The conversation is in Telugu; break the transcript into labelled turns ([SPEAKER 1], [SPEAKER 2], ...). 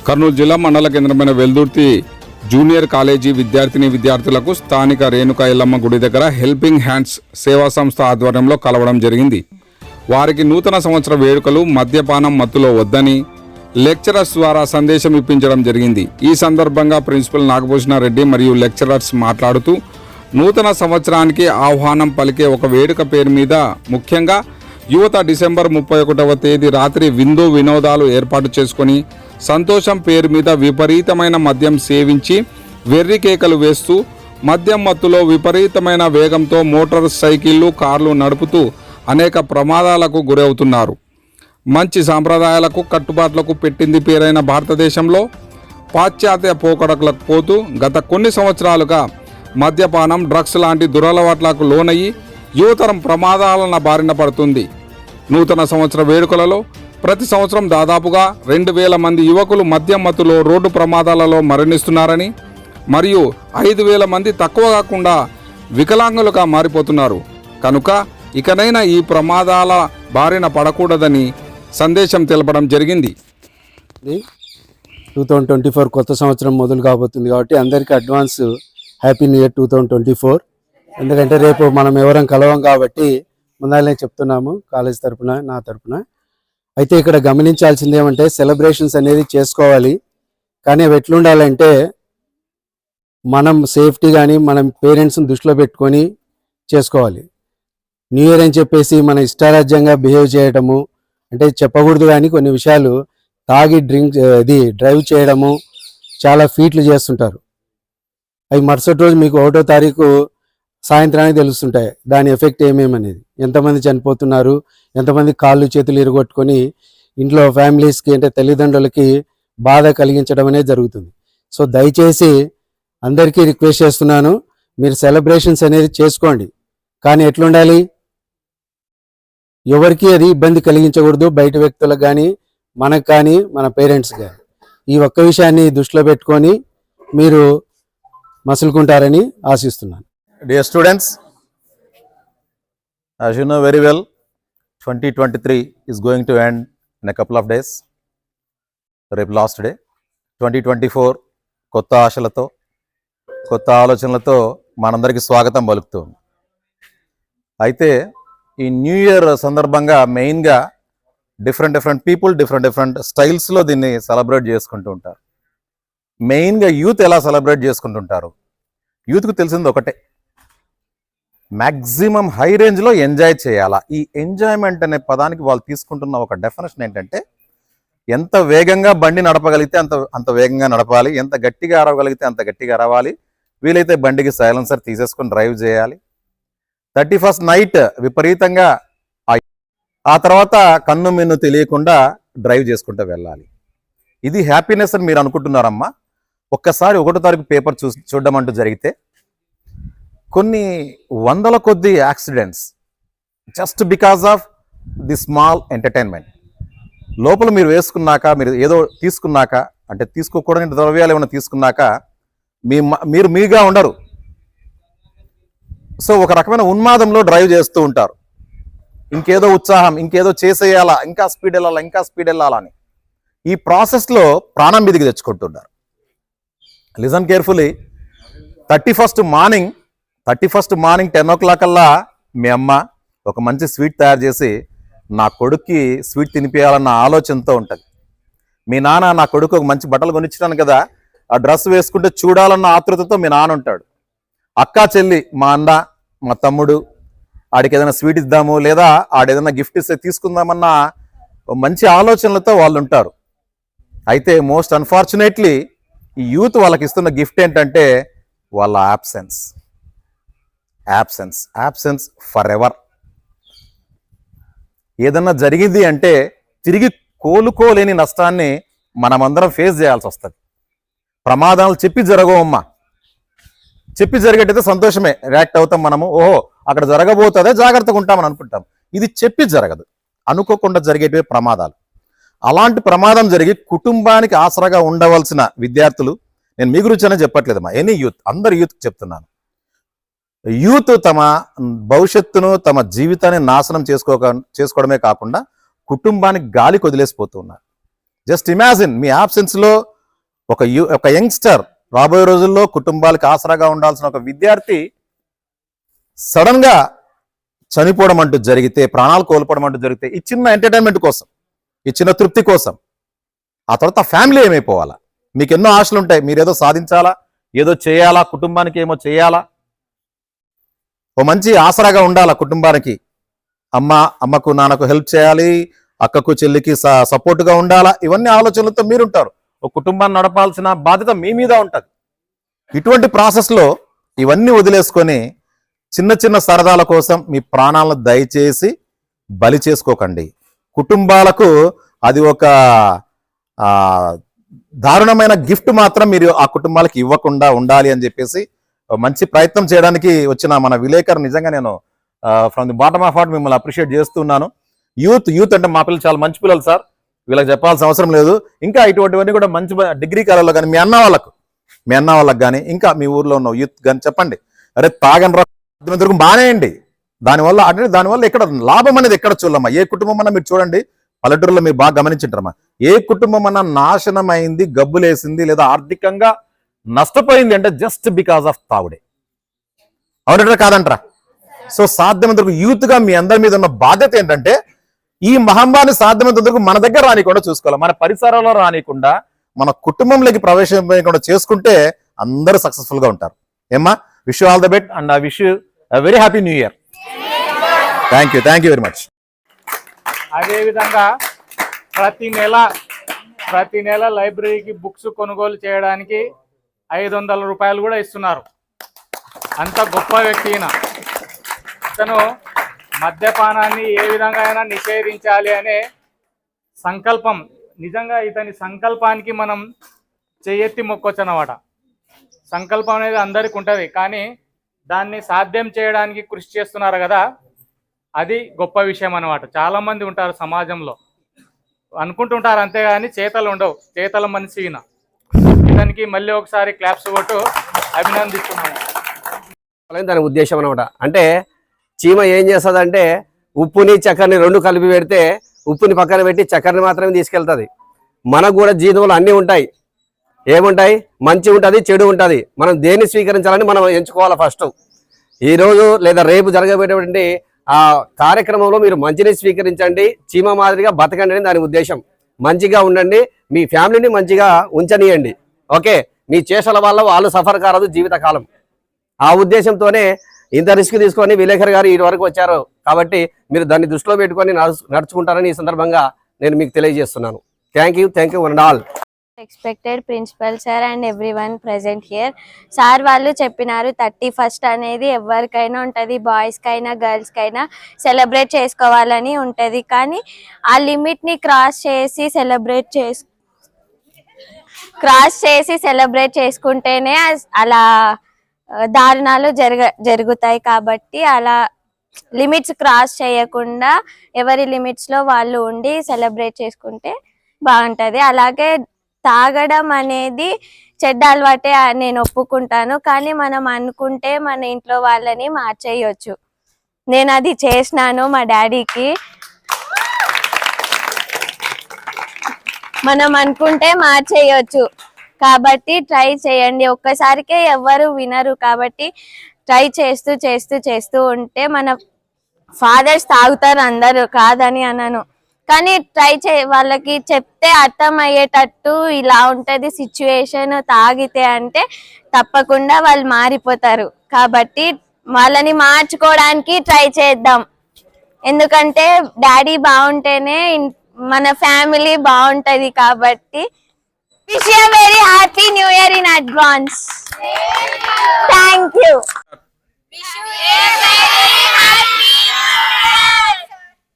[SPEAKER 1] కర్నూలు జిల్లా మండల కేంద్రమైన వెల్దుర్తి జూనియర్ కాలేజీ విద్యార్థులకు స్థానిక రేణుకా ఎల్లమ్మ గుడి దగ్గర హెల్పింగ్ హ్యాండ్స్ సేవా సంస్థ ఆధ్వర్యంలో కలవడం జరిగింది. వారికి నూతన సంవత్సర వేడుకలు మద్యపానం మత్తులో వద్దని లెక్చరర్స్ ద్వారా సందేశం ఇప్పించడం జరిగింది. ఈ సందర్భంగా ప్రిన్సిపల్ నాగభూషణ రెడ్డి మరియు లెక్చరర్స్ మాట్లాడుతూ నూతన సంవత్సరానికి ఆహ్వానం పలికే ఒక వేడుక పేరు మీద ముఖ్యంగా యువత డిసెంబర్ 31వ తేదీ రాత్రి విందు వినోదాలు ఏర్పాటు చేసుకొని సంతోషం పేరు మీద విపరీతమైన మద్యం సేవించి వెర్రి కేకలు వేస్తూ మద్యం మత్తులో విపరీతమైన వేగంతో మోటార్ సైకిళ్లు కార్లు నడుపుతూ అనేక ప్రమాదాలకు గురవుతున్నారు. మంచి సాంప్రదాయాలకు కట్టుబాట్లకు పెట్టింది పేరైన భారతదేశంలో పాశ్చాత్య పోకడలకు పోతూ గత కొన్ని సంవత్సరాలుగా మద్యపానం డ్రగ్స్ లాంటి దురలవాట్లకు లోనయ్యి యువతరం ప్రమాదాల బారిన పడుతుంది. నూతన సంవత్సర వేడుకలలో ప్రతి సంవత్సరం దాదాపుగా 2000 మంది యువకులు మద్యం మత్తులో రోడ్డు ప్రమాదాలలో మరణిస్తున్నారని మరియు 5000 మంది తక్కువ కాకుండా వికలాంగులుగా మారిపోతున్నారు. కనుక ఇకనైనా ఈ ప్రమాదాల బారిన పడకూడదని సందేశం తెలపడం జరిగింది.
[SPEAKER 2] 2024 కొత్త సంవత్సరం మొదలు కాబోతుంది కాబట్టి అందరికీ అడ్వాన్స్ హ్యాపీ న్యూ ఇయర్ 2024. ఎందుకంటే రేపు మనం ఎవరం కలవం కాబట్టి ముందాలనే చెప్తున్నాము కాలేజ్ తరపున నా తరపున. అయితే ఇక్కడ గమనించాల్సింది ఏమంటే సెలబ్రేషన్స్ అనేది చేసుకోవాలి, కానీ అవి ఎట్లుండాలంటే మనం సేఫ్టీ కానీ మనం పేరెంట్స్ని దృష్టిలో పెట్టుకొని చేసుకోవాలి. న్యూ ఇయర్ అని చెప్పేసి మన ఇష్టారాజ్యంగా బిహేవ్ చేయడము అంటే చెప్పకూడదు, కానీ కొన్ని విషయాలు తాగి డ్రైవ్ చేయడము చాలా ఫీట్లు చేస్తుంటారు. అవి మరుసటి రోజు మీకు 1వ తారీఖు సాయంత్రానికి తెలుస్తుంటాయి దాని ఎఫెక్ట్ ఏమేమనేది. ఎంతమంది చనిపోతున్నారు, ఎంతమంది కాళ్ళు చేతులు ఇరగొట్టుకొని ఇంట్లో ఫ్యామిలీస్కి అంటే తల్లిదండ్రులకి బాధ కలిగించడం అనేది జరుగుతుంది. సో దయచేసి అందరికీ రిక్వెస్ట్ చేస్తున్నాను, మీరు సెలబ్రేషన్స్ అనేది చేసుకోండి, కానీ ఎట్లుండాలి, ఎవరికి అది ఇబ్బంది కలిగించకూడదు, బయట వ్యక్తులకు కానీ మనకు కానీ మన పేరెంట్స్ కానీ. ఈ ఒక్క విషయాన్ని దృష్టిలో పెట్టుకొని మీరు మసులుకుంటారని ఆశిస్తున్నాను.
[SPEAKER 3] Dear students, as you know very well, 2023 is going to end in a couple of days. రేపు లాస్ట్ డే. 2024 కొత్త ఆశలతో కొత్త ఆలోచనలతో మనందరికీ స్వాగతం పలుకుతుంది. అయితే ఈ న్యూ ఇయర్ సందర్భంగా మెయిన్గా డిఫరెంట్ పీపుల్ డిఫరెంట్ స్టైల్స్లో దీన్ని సెలబ్రేట్ చేసుకుంటూ ఉంటారు. మెయిన్గా యూత్ ఎలా సెలబ్రేట్ చేసుకుంటుంటారు, యూత్కు తెలిసింది ఒకటే, మ్యాక్సిమం హై రేంజ్లో ఎంజాయ్ చేయాలా. ఈ ఎంజాయ్మెంట్ అనే పదానికి వాళ్ళు తీసుకుంటున్న ఒక డెఫినేషన్ ఏంటంటే ఎంత వేగంగా బండి నడపగలిగితే అంత వేగంగా నడపాలి, ఎంత గట్టిగా అరవగలిగితే అంత గట్టిగా అరవాలి, వీలైతే బండికి సైలెన్సర్ తీసేసుకొని డ్రైవ్ చేయాలి. 31st నైట్ విపరీతంగా ఆ తర్వాత కన్ను మిన్ను తెలియకుండా డ్రైవ్ చేసుకుంటూ వెళ్ళాలి. ఇది హ్యాపీనెస్ అని మీరు అనుకుంటున్నారమ్మా. ఒక్కసారి 1వ తారీఖు పేపర్ చూడడం అంటూ జరిగితే కొన్ని వందల కొద్ది accidents just because of the small entertainment. లోపల మీరు వేసుకున్నాక, మీరు ఏదో తీసుకున్నాక, అంటే తీసుకోకూడని ద్రవ్యాలు ఏమైనా తీసుకున్నాక మీరు మీగా ఉండరు. సో ఒక రకమైన ఉన్మాదంలో డ్రైవ్ చేస్తూ ఉంటారు. ఇంకేదో ఉత్సాహం, ఇంకేదో చేసేయాలా, ఇంకా స్పీడ్ వెళ్ళాలని ఈ ప్రాసెస్లో ప్రాణం మీదికి తెచ్చుకుంటున్నారు. Listen carefully. 31st morning 10 o'clock కల్లా మీ అమ్మ ఒక మంచి స్వీట్ తయారు చేసి నా కొడుక్కి స్వీట్ తినిపించాలన్న ఆలోచనతో ఉంటుంది. మీ నాన్న నా కొడుకు ఒక మంచి బట్టలు కొనిచ్చాను కదా, ఆ డ్రెస్ వేసుకుంటే చూడాలన్న ఆతృతతో మీ నాన్న ఉంటాడు. అక్క చెల్లి, మా అన్న మా తమ్ముడు ఆడికి ఏదైనా స్వీట్ ఇద్దాము, లేదా ఆడేదైనా గిఫ్ట్ ఇస్తే తీసుకుందామన్న మంచి ఆలోచనలతో వాళ్ళు ఉంటారు. అయితే మోస్ట్ అన్ఫార్చునేట్లీ ఈ యూత్ వాళ్ళకి ఇస్తున్న గిఫ్ట్ ఏంటంటే వాళ్ళ యాబ్సెన్స్ ఫర్ ఎవర్. ఏదన్నా జరిగింది అంటే తిరిగి కోలుకోలేని నష్టాన్ని మనమందరం ఫేస్ చేయాల్సి వస్తుంది. ప్రమాదాలు చెప్పి జరగవమ్మా, చెప్పి జరిగేటైతే సంతోషమే, రియాక్ట్ అవుతాం మనము, ఓహో అక్కడ జరగబోతుందే జాగ్రత్తగా ఉంటామని అనుకుంటాం. ఇది చెప్పి జరగదు, అనుకోకుండా జరిగేటివే ప్రమాదాలు. అలాంటి ప్రమాదం జరిగి కుటుంబానికి ఆసరాగా ఉండవలసిన విద్యార్థులు, నేను మీ గురించి అనే చెప్పట్లేదమ్మా, ఎనీ యూత్, అందరు యూత్కి చెప్తున్నాను, యూత్ తమ భవిష్యత్తును తమ జీవితాన్ని నాశనం చేసుకోవడమే కాకుండా కుటుంబానికి గాలికి వదిలేసిపోతూ ఉన్నారు. జస్ట్ ఇమాజిన్, మీ యాబ్సెన్స్లో ఒక యంగ్స్టర్ రాబోయే రోజుల్లో కుటుంబాలకు ఆసరాగా ఉండాల్సిన ఒక విద్యార్థి సడన్ గా చనిపోవడం అంటూ జరిగితే, ప్రాణాలు కోల్పోవడం అంటూ జరిగితే, ఈ చిన్న ఎంటర్టైన్మెంట్ కోసం, ఈ చిన్న తృప్తి కోసం ఆ తర్వాత ఫ్యామిలీ ఏమైపోవాలా? మీకు ఎన్నో ఆశలు ఉంటాయి, మీరేదో సాధించాలా, ఏదో చేయాలా, కుటుంబానికి ఏమో చేయాలా, ఓ మంచి ఆసరాగా ఉండాలా కుటుంబానికి. అమ్మకు నాన్నకు హెల్ప్ చేయాలి, అక్కకు చెల్లికి సపోర్ట్గా ఉండాలా, ఇవన్నీ ఆలోచనలతో మీరుంటారు. ఒక కుటుంబాన్ని నడపాల్సిన బాధ్యత మీ మీద ఉంటుంది. ఇటువంటి ప్రాసెస్లో ఇవన్నీ వదిలేసుకొని చిన్న చిన్న సరదాల కోసం మీ ప్రాణాలను దయచేసి బలి చేసుకోకండి. కుటుంబాలకు అది ఒక దారుణమైన గిఫ్ట్ మాత్రం మీరు ఆ కుటుంబాలకు ఇవ్వకుండా ఉండాలి అని చెప్పేసి మంచి ప్రయత్నం చేయడానికి వచ్చిన మన విలేకరు నిజంగా నేను from the bottom of heart మిమ్మల్ని అప్రిషియేట్ చేస్తున్నాను. యూత్ అంటే మా పిల్లలు చాలా మంచి పిల్లలు సార్, వీళ్ళకి చెప్పాల్సిన అవసరం లేదు. ఇంకా ఇటువంటివన్నీ కూడా మంచి డిగ్రీ కాలంలో కానీ మీ అన్న వాళ్ళకి కానీ ఇంకా మీ ఊర్లో ఉన్న యూత్ కానీ చెప్పండి, అరే తాగని రా బానేయండి. దానివల్ల ఎక్కడ లాభం అనేది ఎక్కడ చూడమ్మా. ఏ కుటుంబం అన్నా మీరు చూడండి, పల్లెటూరులో మీరు బాగా గమనించుంటారమ్మా, ఏ కుటుంబం అన్నా నాశనం అయింది, గబ్బులేసింది లేదా ఆర్థికంగా నష్టపోయింది అంటే జస్ట్ బికాస్ ఆఫ్ తాగుడే. అవునంటారా కాదంటారా? సో సాధ్యమైనంత వరకు యూత్ గా మీ అందరి మీద ఉన్న బాధ్యత ఏంటంటే ఈ మహమ్మారిని సాధ్యమైనంత వరకు మన దగ్గర రానికుండా చూసుకోవాలి, మన పరిసరాల్లో రానికుండా, మన కుటుంబంలోకి ప్రవేశించకుండా చేసుకుంటే అందరూ సక్సెస్ఫుల్ గా ఉంటారు. ఏమ్మా, wish you all the best and I wish you very happy new year. Thank you very much.
[SPEAKER 4] అదేవిధంగా ప్రతి నెల లైబ్రరీకి బుక్స్ కొనుగోలు చేయడానికి 500 రూపాయలు కూడా ఇస్తున్నారు. అంత గొప్ప వ్యక్తి ఈయన. ఇతను మద్యపానాన్ని ఏ విధంగా అయినా నిషేధించాలి అనే సంకల్పం, నిజంగా ఇతని సంకల్పానికి మనం చెయ్యెత్తి మొక్కొచ్చు అన్నమాట. సంకల్పం అనేది అందరికి ఉంటుంది, కానీ దాన్ని సాధ్యం చేయడానికి కృషి చేస్తున్నారు కదా, అది గొప్ప విషయం అన్నమాట. చాలామంది ఉంటారు సమాజంలో, అనుకుంటుంటారు అంతేగాని చేతలు ఉండవు. చేతల మనిషి ఈయన. ఇతనికి మళ్ళీ ఒకసారి క్లాప్స్ కొట్టు అభినందిస్తున్నాను.
[SPEAKER 5] దాని ఉద్దేశం అనమాట. అంటే చీమ ఏం చేస్తుందంటే ఉప్పుని చక్కెరని రెండు కలిపి పెడితే ఉప్పుని పక్కన పెట్టి చక్కెరని మాత్రమే తీసుకెళ్తుంది. మనకు కూడా జీవితంలో అన్నీ ఉంటాయి. ఏముంటాయి? మంచి ఉంటుంది, చెడు ఉంటుంది. మనం దేన్ని స్వీకరించాలని మనం ఎంచుకోవాలి ఫస్ట్. ఈరోజు లేదా రేపు జరగబోయేటువంటి ఆ కార్యక్రమంలో మీరు మంచిని స్వీకరించండి, చీమ మాదిరిగా బతకండి అని దాని ఉద్దేశం. మంచిగా ఉండండి, మీ ఫ్యామిలీని మంచిగా ఉంచనీయండి. ఓకే, మీ చేష్టల వల్ల వాళ్ళు సఫర్ కారదు జీవితకాలం. ఆ ఉద్దేశంతోనే ఇంత రిస్క్ తీసుకొని విలేకర్ గారు ఈ వరకు వచ్చారు. కాబట్టి మీరు దాన్ని దృష్టిలో పెట్టుకొని నడుచుకుంటారని ఈ సందర్భంగా నేను మీకు తెలియజేస్తున్నాను. Thank you one and all.
[SPEAKER 6] Expected principal sir and everyone present here. Sir వాళ్ళు చెప్పినారు 31st అనేది ఎవరికైనా ఉంటుంది, బాయ్స్కైనా గర్ల్స్కైనా సెలబ్రేట్ చేసుకోవాలని ఉంటుంది. కానీ ఆ లిమిట్ని క్రాస్ చేసి సెలబ్రేట్ చేసుకుంటేనే అలా దారుణాలు జరుగుతాయి. కాబట్టి అలా లిమిట్స్ క్రాస్ చేయకుండా ఎవరి లిమిట్స్లో వాళ్ళు ఉండి సెలబ్రేట్ చేసుకుంటే బాగుంటుంది. అలాగే తాగడం అనేది చెడ్డ అలవాటే నేను ఒప్పుకుంటాను, కానీ మనం అనుకుంటే మన ఇంట్లో వాళ్ళని మార్చేయొచ్చు. నేను అది చేసినాను మా డాడీకి. మనం అనుకుంటే మార్చేయొచ్చు, కాబట్టి ట్రై చేయండి. ఒక్కసారికే ఎవ్వరు వినరు, కాబట్టి ట్రై చేస్తూ ఉంటే మన ఫాదర్స్ తాగుతారు అందరూ, కాదని అనను, కానీ వాళ్ళకి చెప్తే అర్థం అయ్యేటట్టు ఇలా ఉంటది సిచ్యువేషన్, తాగితే అంటే తప్పకుండా వాళ్ళు మారిపోతారు. కాబట్టి వాళ్ళని మార్చుకోవడానికి ట్రై చేద్దాం. ఎందుకంటే డాడీ బాగుంటేనే మన ఫ్యామిలీ బాగుంటది. కాబట్టి wish you very happy new year in advance. Thank you.